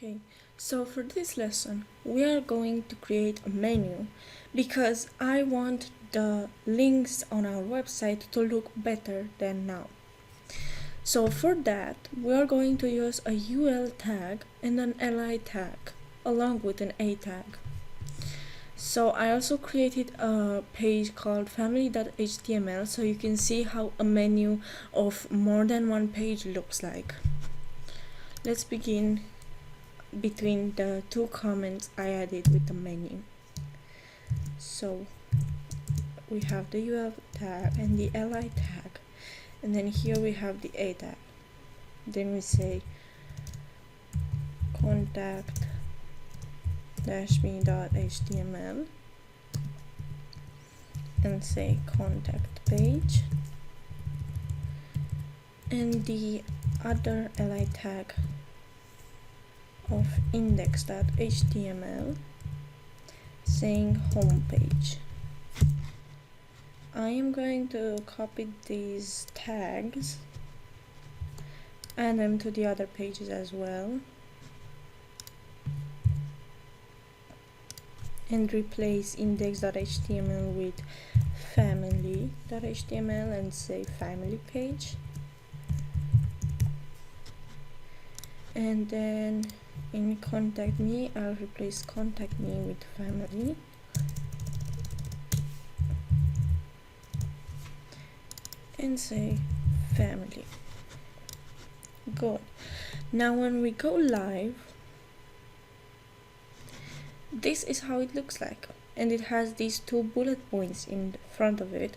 Okay, so for this lesson, we are going to create a menu because I want the links on our website to look better than now. So for that, we are going to use a UL tag and an li tag along with an a tag. So I also created a page called family.html so you can see how a menu of more than one page looks like. Let's begin between the two comments I added with the menu. So we have the UL tag and the li tag, and then here we have the a tag. Then we say contact-me.html and say contact page, and the other li tag of index.html saying homepage. I am going to copy these tags, add them to the other pages as well, and replace index.html with family.html and say family page. And then in contact me, I'll replace contact me with family. And say family. Good. Now when we go live, this is how it looks like, and it has these two bullet points in front of it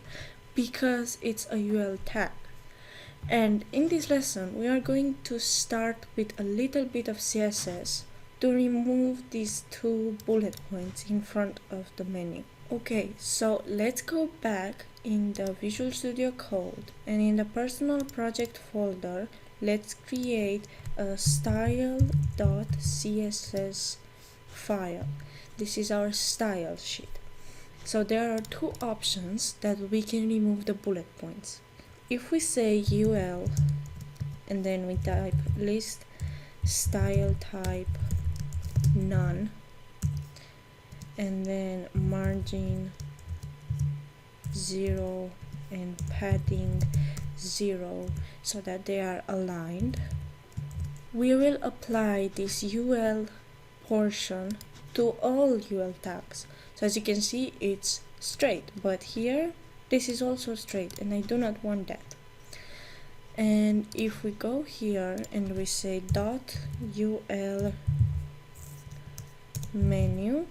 because it's a UL tag. And in this lesson, we are going to start with a little bit of CSS to remove these two bullet points in front of the menu. Okay, so let's go back in the Visual Studio Code, and in the personal project folder, let's create a style.css file. This is our style sheet. So there are two options that we can remove the bullet points. If we say UL and then we type list style type none and then margin 0 and padding 0 so that they are aligned, we will apply this UL portion to all UL tags. So as you can see, it's straight, but here this is also straight, and I do not want that. And if we go here and we say .ul menu,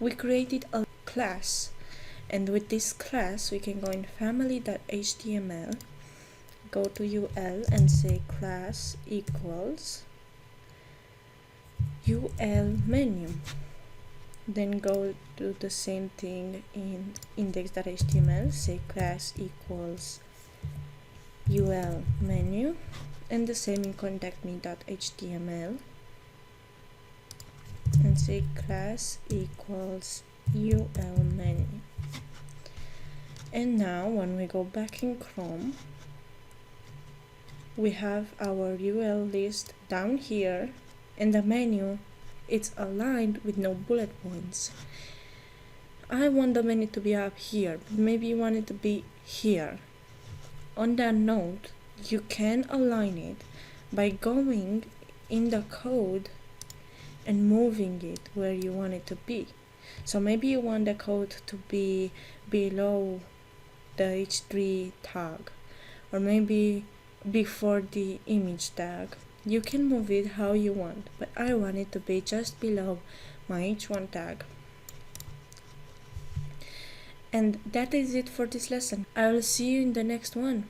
we created a class, and with this class we can go in family.html, go to UL and say class equals UL menu. Then go do the same thing in index.html, say class equals UL menu, and the same in contactme.html and say class equals UL menu. And now when we go back in Chrome, we have our UL list down here, and the menu, it's aligned with no bullet points. I want the menu to be up here, but maybe you want it to be here. On that note, you can align it by going in the code and moving it where you want it to be. So maybe you want the code to be below the h3 tag, or maybe before the image tag. You can move it how you want, but I want it to be just below my h1 tag. And that is it for this lesson. I will see you in the next one.